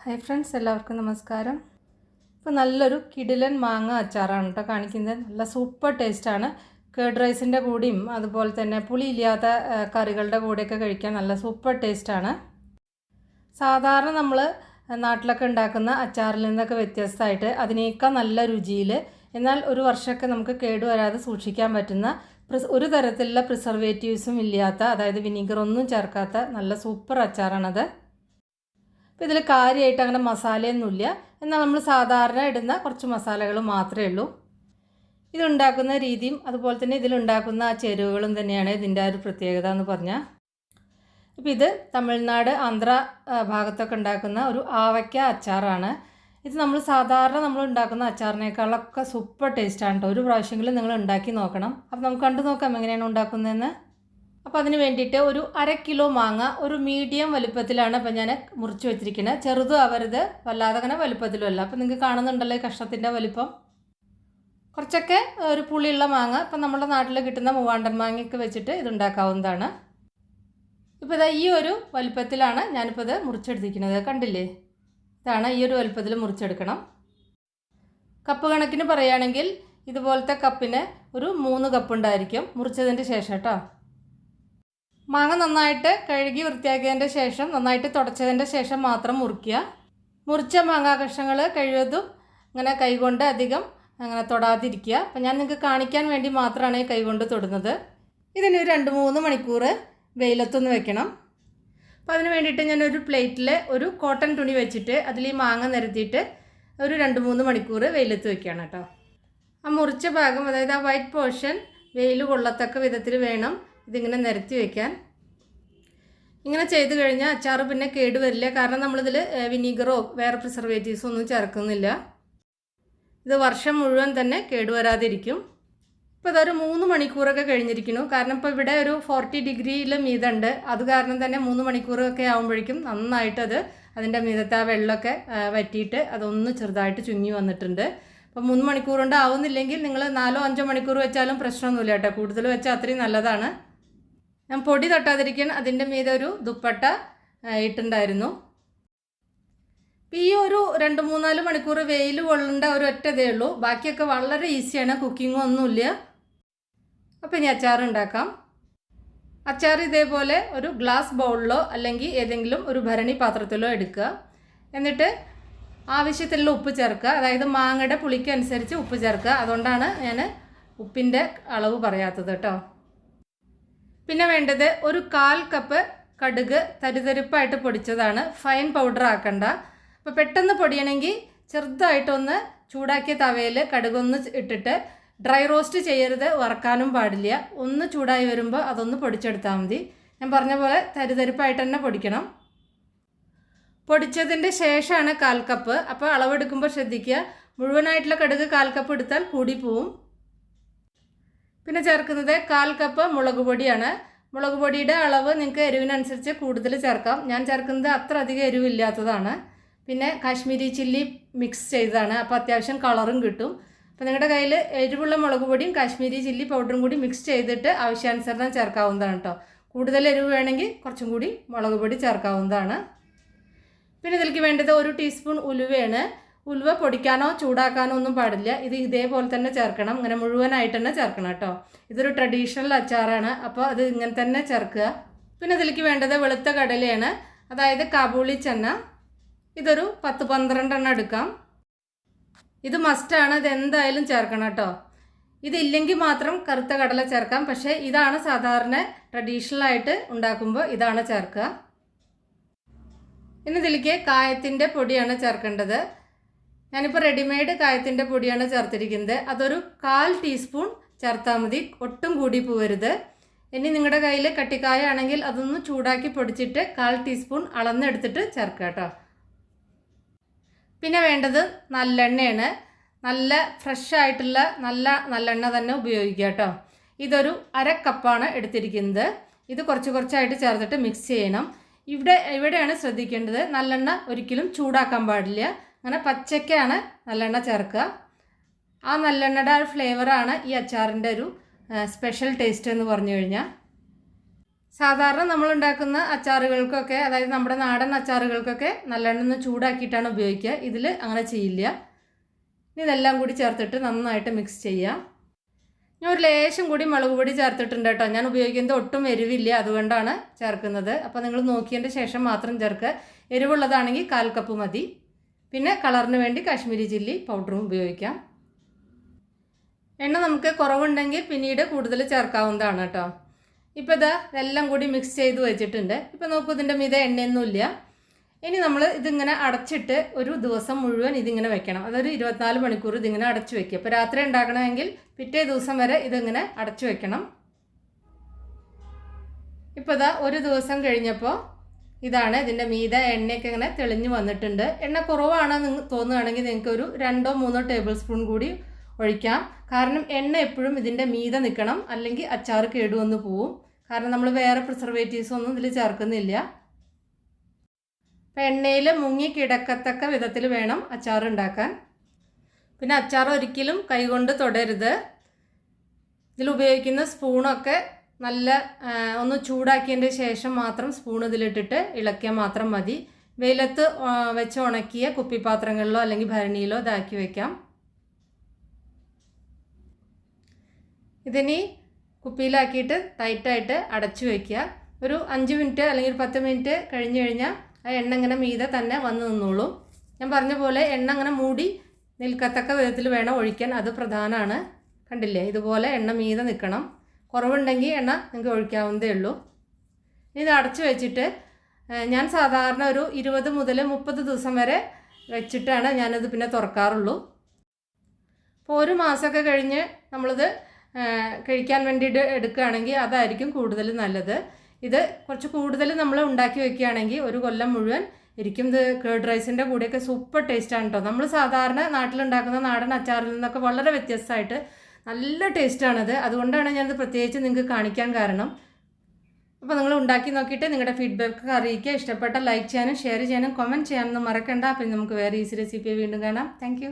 Hi friends, എല്ലാവർക്കും നമസ്കാരം. ഇപ്പോൾ നല്ലൊരു കിടിലൻ മാങ്ങ അച്ചാറാണ് കേട്ടോ കാണിക്കുന്നത്. നല്ല സൂപ്പർ ടേസ്റ്റാണ്. കേർഡ് റൈസിൻ്റെ കൂടെയും അതുപോലെ തന്നെ പുളിയില്ലാത്ത കറികളുടെ കൂടെയൊക്കെ കഴിക്കാൻ നല്ല സൂപ്പർ ടേസ്റ്റാണ്. സാധാരണ നമ്മൾ നാട്ടിലൊക്കെ ഉണ്ടാക്കുന്ന അച്ചാറിൽ നിന്നൊക്കെ വ്യത്യസ്തമായിട്ട് അതിനേക്കാൾ നല്ല രുചിയിൽ, എന്നാൽ ഒരു വർഷമൊക്കെ നമുക്ക് കേടുവരാതെ സൂക്ഷിക്കാൻ പറ്റുന്ന ഒരു തരത്തിലുള്ള പ്രിസർവേറ്റീവ്സും ഇല്ലാത്ത, അതായത് വിനീഗറൊന്നും ചേർക്കാത്ത നല്ല സൂപ്പർ അച്ചാറാണത്. അപ്പോൾ ഇതിൽ കാര്യമായിട്ട് അങ്ങനെ മസാലയൊന്നുമില്ല, എന്നാൽ നമ്മൾ സാധാരണ ഇടുന്ന കുറച്ച് മസാലകൾ മാത്രമേ ഉള്ളൂ. ഇതുണ്ടാക്കുന്ന രീതിയും അതുപോലെ തന്നെ ഇതിലുണ്ടാക്കുന്ന ആ ചേരുവകളും തന്നെയാണ് ഇതിൻ്റെ ഒരു പ്രത്യേകത എന്ന് പറഞ്ഞാൽ. ഇപ്പോൾ ഇത് തമിഴ്നാട്, ആന്ധ്ര ഭാഗത്തൊക്കെ ഉണ്ടാക്കുന്ന ഒരു ആവയ്ക്ക അച്ചാറാണ്. ഇത് നമ്മൾ സാധാരണ നമ്മൾ ഉണ്ടാക്കുന്ന അച്ചാറിനേക്കാളൊക്കെ സൂപ്പർ ടേസ്റ്റാണ് കേട്ടോ. ഒരു പ്രാവശ്യമെങ്കിലും നിങ്ങൾ ഉണ്ടാക്കി നോക്കണം. അപ്പോൾ നമുക്ക് കണ്ടു നോക്കാം എങ്ങനെയാണ് ഉണ്ടാക്കുന്നതെന്ന്. അപ്പോൾ അതിന് വേണ്ടിയിട്ട് ഒരു 1/2 കിലോ മാങ്ങ ഒരു മീഡിയം വലുപ്പത്തിലാണ് ഇപ്പോൾ ഞാൻ മുറിച്ച് വെച്ചിരിക്കുന്നത്. ചെറുതും ആവരുത്, വല്ലാതെ അങ്ങനെ വലുപ്പത്തിലും അല്ല. അപ്പോൾ നിങ്ങൾക്ക് കാണുന്നുണ്ടല്ലോ ഈ കഷ്ണത്തിൻ്റെ വലുപ്പം. കുറച്ചൊക്കെ ഒരു പുളിയുള്ള മാങ്ങ, ഇപ്പം നമ്മുടെ നാട്ടിൽ കിട്ടുന്ന മൂവാണ്ടൻ മാങ്ങയൊക്കെ വെച്ചിട്ട് ഇതുണ്ടാക്കാവുന്നതാണ്. ഇപ്പോൾ ഇതാ ഈ ഒരു വലുപ്പത്തിലാണ് ഞാനിപ്പോൾ ഇത് മുറിച്ചെടുത്തിരിക്കുന്നത്. കണ്ടില്ലേ, ഇതാണ് ഈ ഒരു വലുപ്പത്തിൽ മുറിച്ചെടുക്കണം. കപ്പ് കണക്കിന് പറയുകയാണെങ്കിൽ ഇതുപോലത്തെ കപ്പിന് ഒരു 3 കപ്പ് ഉണ്ടായിരിക്കും മുറിച്ചതിൻ്റെ ശേഷം കേട്ടോ. മാങ്ങ നന്നായിട്ട് കഴുകി വൃത്തിയാക്കിയതിൻ്റെ ശേഷം നന്നായിട്ട് തുടച്ചതിൻ്റെ ശേഷം മാത്രം മുറിക്കുക. മുറിച്ച മാങ്ങാ കഷ്ണങ്ങൾ കഴിവതും അങ്ങനെ കൈകൊണ്ട് അധികം അങ്ങനെ തൊടാതിരിക്കുക. അപ്പം ഞാൻ നിങ്ങൾക്ക് കാണിക്കാൻ വേണ്ടി മാത്രമാണ് ഈ കൈകൊണ്ട് തൊടുന്നത്. ഇതിന് 2-3 മണിക്കൂർ വെയിലത്തൊന്ന് വെക്കണം. അപ്പോൾ അതിന് വേണ്ടിയിട്ട് ഞാനൊരു പ്ലേറ്റിൽ ഒരു കോട്ടൺ തുണി വെച്ചിട്ട് അതിൽ ഈ മാങ്ങ നിരത്തിയിട്ട് ഒരു 2-3 മണിക്കൂർ വെയിലത്ത് വെക്കുകയാണ് കേട്ടോ. ആ മുറിച്ച ഭാഗം, അതായത് ആ വൈറ്റ് പോർഷൻ വെയിൽ കൊള്ളത്തക്ക വിധത്തിൽ വേണം ഇതിങ്ങനെ നിരത്തി വയ്ക്കാൻ. ഇങ്ങനെ ചെയ്ത് കഴിഞ്ഞാൽ അച്ചാർ പിന്നെ കേടുവരില്ല, കാരണം നമ്മളിതിൽ വിനീഗറോ വേറെ പ്രിസർവേറ്റീവ്സോ ഒന്നും ചേർക്കുന്നില്ല. ഇത് വർഷം മുഴുവൻ തന്നെ കേടുവരാതിരിക്കും. ഇപ്പോൾ ഇതൊരു 3 മണിക്കൂറൊക്കെ കഴിഞ്ഞിരിക്കുന്നു. കാരണം ഇപ്പോൾ ഇവിടെ ഒരു 40 ഡിഗ്രിയിൽ മീതുണ്ട്. അത് കാരണം തന്നെ 3 മണിക്കൂറൊക്കെ ആകുമ്പോഴേക്കും നന്നായിട്ടത് അതിൻ്റെ മീതത്തെ ആ വെള്ളമൊക്കെ വറ്റിയിട്ട് അതൊന്ന് ചെറുതായിട്ട് ചുങ്ങി വന്നിട്ടുണ്ട്. അപ്പോൾ 3 മണിക്കൂർ കൊണ്ട് ആവുന്നില്ലെങ്കിൽ നിങ്ങൾ 4-5 മണിക്കൂർ വെച്ചാലും പ്രശ്നമൊന്നുമില്ല കേട്ടോ. കൂടുതൽ വെച്ചാൽ അത്രയും നല്ലതാണ്. ഞാൻ പൊടി തട്ടാതിരിക്കാൻ അതിൻ്റെ മീതെ ഒരു ദുപ്പട്ട ഇട്ടുണ്ടായിരുന്നു. ഈ ഒരു 2-3-4 മണിക്കൂർ വെയിൽ കൊള്ളേണ്ട ഒരു ഒറ്റതേ ഉള്ളൂ. ബാക്കിയൊക്കെ വളരെ ഈസിയാണ്, കുക്കിങ്ങും ഒന്നുമില്ല. അപ്പോൾ ഇനി അച്ചാർ ഉണ്ടാക്കാം. അച്ചാർ ഇതേപോലെ ഒരു ഗ്ലാസ് ബൗളിലോ അല്ലെങ്കിൽ ഏതെങ്കിലും ഒരു ഭരണി പാത്രത്തിലോ എടുക്കുക. എന്നിട്ട് ആവശ്യത്തിലുള്ള ഉപ്പ് ചേർക്കുക. അതായത് മാങ്ങയുടെ പുളിക്ക് അനുസരിച്ച് ഉപ്പ് ചേർക്കുക. അതുകൊണ്ടാണ് ഞാൻ ഉപ്പിൻ്റെ അളവ് പറയാത്തത് കേട്ടോ. പിന്നെ വേണ്ടത് ഒരു 1/4 കപ്പ് കടുക് തരിതരിപ്പായിട്ട് പൊടിച്ചതാണ്. ഫൈൻ പൗഡർ ആക്കണ്ട. അപ്പോൾ പെട്ടെന്ന് പൊടിയണമെങ്കിൽ ചെറുതായിട്ടൊന്ന് ചൂടാക്കിയ തവയിൽ കടുകൊന്ന് ഇട്ടിട്ട് ഡ്രൈ റോസ്റ്റ് ചെയ്യരുത്, വറക്കാനും പാടില്ല. ഒന്ന് ചൂടായി വരുമ്പോൾ അതൊന്ന് പൊടിച്ചെടുത്താൽ മതി. ഞാൻ പറഞ്ഞ പോലെ തരിതരിപ്പായിട്ട് തന്നെ പൊടിക്കണം. പൊടിച്ചതിൻ്റെ ശേഷമാണ് 1/4 കപ്പ്. അപ്പോൾ അളവെടുക്കുമ്പോൾ ശ്രദ്ധിക്കുക, മുഴുവനായിട്ടുള്ള കടുക് 1/4 കപ്പ് എടുത്താൽ കൂടി പോവും. പിന്നെ ചേർക്കുന്നത് 1/4 കപ്പ് മുളക് പൊടിയാണ്. മുളക് പൊടിയുടെ അളവ് നിങ്ങൾക്ക് എരിവിനനുസരിച്ച് കൂടുതൽ ചേർക്കാം. ഞാൻ ചേർക്കുന്നത് അത്ര അധികം എരിവില്ലാത്തതാണ്. പിന്നെ കാശ്മീരി ചില്ലി മിക്സ് ചെയ്തതാണ്. അപ്പോൾ അത്യാവശ്യം കളറും കിട്ടും. അപ്പോൾ നിങ്ങളുടെ കയ്യിൽ എരിവുള്ള മുളക് പൊടിയും കാശ്മീരി ചില്ലി പൗഡറും കൂടി മിക്സ് ചെയ്തിട്ട് ആവശ്യാനുസരണം ചേർക്കാവുന്നതാണ് കേട്ടോ. കൂടുതൽ എരിവ് വേണമെങ്കിൽ കുറച്ചും കൂടി മുളക് പൊടി ചേർക്കാവുന്നതാണ്. പിന്നെ ഇതിലേക്ക് വേണ്ടത് 1 ടീസ്പൂൺ ഉലുവയാണ്. ഉലുവ പൊടിക്കാനോ ചൂടാക്കാനോ ഒന്നും പാടില്ല. ഇത് ഇതേപോലെ തന്നെ ചേർക്കണം. ഇങ്ങനെ മുഴുവനായിട്ട് തന്നെ ചേർക്കണം കേട്ടോ. ഇതൊരു ട്രഡീഷണൽ അച്ചാറാണ്, അപ്പോൾ അത് ഇങ്ങനെ തന്നെ ചേർക്കുക. പിന്നെ ഇതിലേക്ക് വേണ്ടത് വെളുത്ത കടലയാണ്, അതായത് കാബൂളി ചെന്ന. ഇതൊരു 10-12 എണ്ണം എടുക്കാം. ഇത് മസ്റ്റാണ്, ഇത് എന്തായാലും ചേർക്കണം കേട്ടോ. ഇതില്ലെങ്കിൽ മാത്രം കറുത്ത കടല ചേർക്കാം. പക്ഷേ ഇതാണ് സാധാരണ ട്രഡീഷണലായിട്ട് ഉണ്ടാക്കുമ്പോൾ ഇതാണ് ചേർക്കുക. ഇനി ഇതിലേക്ക് കായത്തിൻ്റെ പൊടിയാണ് ചേർക്കേണ്ടത്. ഞാനിപ്പോൾ റെഡിമെയ്ഡ് കായത്തിൻ്റെ പൊടിയാണ് ചേർത്തിരിക്കുന്നത്. അതൊരു 1/4 ടീസ്പൂൺ ചേർത്താൽ മതി, ഒട്ടും കൂടി പോകരുത്. ഇനി നിങ്ങളുടെ കയ്യിൽ കട്ടിക്കായ ആണെങ്കിൽ അതൊന്ന് ചൂടാക്കി പൊടിച്ചിട്ട് 1/4 ടീസ്പൂൺ അളന്നെടുത്തിട്ട് ചേർക്കുക കേട്ടോ. പിന്നെ വേണ്ടത് നല്ലെണ്ണയാണ്. നല്ല ഫ്രഷ് ആയിട്ടുള്ള നല്ലെണ്ണ തന്നെ ഉപയോഗിക്കുക കേട്ടോ. ഇതൊരു 1/2 കപ്പാണ് എടുത്തിരിക്കുന്നത്. ഇത് കുറച്ചായിട്ട് ചേർത്തിട്ട് മിക്സ് ചെയ്യണം. ഇവിടെയാണ് ശ്രദ്ധിക്കേണ്ടത്, നല്ലെണ്ണ ഒരിക്കലും ചൂടാക്കാൻ പാടില്ല. അങ്ങനെ പച്ചയ്ക്കാണ് നല്ലെണ്ണ ചേർക്കുക. ആ നല്ലെണ്ണയുടെ ആ ഫ്ലേവറാണ് ഈ അച്ചാറിൻ്റെ ഒരു സ്പെഷ്യൽ ടേസ്റ്റ് എന്ന് പറഞ്ഞു കഴിഞ്ഞാൽ. സാധാരണ നമ്മൾ ഉണ്ടാക്കുന്ന അച്ചാറുകൾക്കൊക്കെ, അതായത് നമ്മുടെ നാടൻ അച്ചാറുകൾക്കൊക്കെ നല്ലെണ്ണ ഒന്ന് ചൂടാക്കിയിട്ടാണ് ഉപയോഗിക്കുക. ഇതിൽ അങ്ങനെ ചെയ്യില്ല. ഇനി ഇതെല്ലാം കൂടി ചേർത്തിട്ട് നന്നായിട്ട് മിക്സ് ചെയ്യാം. ഞാൻ ഒരു ലേശം കൂടി മുളക് പൊടി ചേർത്തിട്ടുണ്ട് കേട്ടോ. ഞാൻ ഉപയോഗിക്കുന്നത് ഒട്ടും എരിവില്ല, അതുകൊണ്ടാണ് ചേർക്കുന്നത്. അപ്പോൾ നിങ്ങൾ നോക്കിയതിൻ്റെ ശേഷം മാത്രം ചേർക്കുക. എരിവുള്ളതാണെങ്കിൽ 1/4 കപ്പ് മതി. പിന്നെ കളറിന് വേണ്ടി കാശ്മീരി ചില്ലി പൗഡറും ഉപയോഗിക്കാം. എണ്ണ നമുക്ക് കുറവുണ്ടെങ്കിൽ പിന്നീട് കൂടുതൽ ചേർക്കാവുന്നതാണ് കേട്ടോ. ഇപ്പോൾ ഇതെല്ലാം കൂടി മിക്സ് ചെയ്ത് വെച്ചിട്ടുണ്ട്. ഇപ്പോൾ നോക്കൂ, ഇതിൻ്റെ മീതെ എണ്ണയൊന്നുമില്ല. ഇനി നമ്മൾ ഇതിങ്ങനെ അടച്ചിട്ട് ഒരു ദിവസം മുഴുവൻ ഇതിങ്ങനെ വെക്കണം. അതൊരു 24 മണിക്കൂർ ഇതിങ്ങനെ അടച്ചു വെക്കുക. ഇപ്പോൾ രാത്രി ഉണ്ടാക്കണമെങ്കിൽ പിറ്റേ ദിവസം വരെ ഇതിങ്ങനെ അടച്ചു വെക്കണം. ഇപ്പോൾ ഒരു ദിവസം കഴിഞ്ഞപ്പോൾ ഇതാണ് ഇതിൻ്റെ മീതെ എണ്ണയൊക്കെ ഇങ്ങനെ തെളിഞ്ഞ് വന്നിട്ടുണ്ട്. എണ്ണ കുറവാണെന്ന് തോന്നുകയാണെങ്കിൽ നിങ്ങൾക്ക് ഒരു 2-3 ടേബിൾ സ്പൂൺ കൂടി ഒഴിക്കാം. കാരണം എണ്ണ എപ്പോഴും ഇതിൻ്റെ മീതെ നിൽക്കണം, അല്ലെങ്കിൽ അച്ചാർ കേടുവന്ന് പോവും. കാരണം നമ്മൾ വേറെ പ്രിസർവേറ്റീവ്സ് ഒന്നും ഇതിൽ ചേർക്കുന്നില്ല. അപ്പോൾ എണ്ണയിൽ മുങ്ങി കിടക്കത്തക്ക വിധത്തിൽ വേണം അച്ചാർ ഉണ്ടാക്കാൻ. പിന്നെ അച്ചാർ ഒരിക്കലും കൈകൊണ്ട് തൊടരുത്. ഇതിൽ ഉപയോഗിക്കുന്ന സ്പൂണൊക്കെ നല്ല ഒന്ന് ചൂടാക്കിയതിൻ്റെ ശേഷം മാത്രം സ്പൂൺ ഇതിലിട്ടിട്ട് ഇളക്കിയാൽ മാത്രം മതി. വെയിലത്ത് വെച്ച് ഉണക്കിയ കുപ്പിപ്പാത്രങ്ങളിലോ അല്ലെങ്കിൽ ഭരണിയിലോ ഇതാക്കി വയ്ക്കാം. ഇതിനി കുപ്പിയിലാക്കിയിട്ട് ടൈറ്റായിട്ട് അടച്ചു വയ്ക്കുക. ഒരു 5 മിനിറ്റ് അല്ലെങ്കിൽ 10 മിനിറ്റ് കഴിഞ്ഞ് കഴിഞ്ഞാൽ ആ എണ്ണ ഇങ്ങനെ മീതെ തന്നെ വന്ന് നിന്നോളും. ഞാൻ പറഞ്ഞ പോലെ എണ്ണ അങ്ങനെ മൂടി നിൽക്കത്തക്ക വിധത്തിൽ വേണം ഒഴിക്കാൻ. അത് പ്രധാനമാണ്. കണ്ടില്ലേ, ഇതുപോലെ എണ്ണ മീതെ നിൽക്കണം. കുറവുണ്ടെങ്കിൽ എണ്ണ നിങ്ങൾക്ക് ഒഴിക്കാവുന്നതേ ഉള്ളൂ. ഇനി ഇത് അടച്ചു വെച്ചിട്ട് ഞാൻ സാധാരണ ഒരു 20 മുതൽ 30 ദിവസം വരെ വെച്ചിട്ടാണ് ഞാനത് പിന്നെ തുറക്കാറുള്ളൂ. അപ്പോൾ ഒരു മാസമൊക്കെ കഴിഞ്ഞ് നമ്മളിത് കഴിക്കാൻ വേണ്ടിയിട്ട് എടുക്കുകയാണെങ്കിൽ അതായിരിക്കും കൂടുതൽ നല്ലത്. ഇത് കുറച്ച് കൂടുതൽ നമ്മൾ ഉണ്ടാക്കി വെക്കുകയാണെങ്കിൽ ഒരു കൊല്ലം മുഴുവൻ ഇരിക്കും. ഇത് കേർഡ് റൈസിൻ്റെ കൂടെയൊക്കെ സൂപ്പർ ടേസ്റ്റാണ് കേട്ടോ. നമ്മൾ സാധാരണ നാട്ടിലുണ്ടാക്കുന്ന നാടൻ അച്ചാറിൽ നിന്നൊക്കെ വളരെ വ്യത്യസ്തമായിട്ട് നല്ല ടേസ്റ്റാണിത്. അതുകൊണ്ടാണ് ഞാനിത് പ്രത്യേകിച്ച് നിങ്ങൾക്ക് കാണിക്കാൻ കാരണം. അപ്പോൾ നിങ്ങൾ ഉണ്ടാക്കി നോക്കിയിട്ട് നിങ്ങളുടെ ഫീഡ്ബാക്ക് അറിയിക്കുക. ഇഷ്ടപ്പെട്ട ലൈക്ക് ചെയ്യാനും ഷെയർ ചെയ്യാനും കമൻറ്റ് ചെയ്യാനൊന്നും മറക്കണ്ട. അപ്പം നമുക്ക് വേറെ ഈസി റെസിപ്പി വീണ്ടും കാണാം. താങ്ക്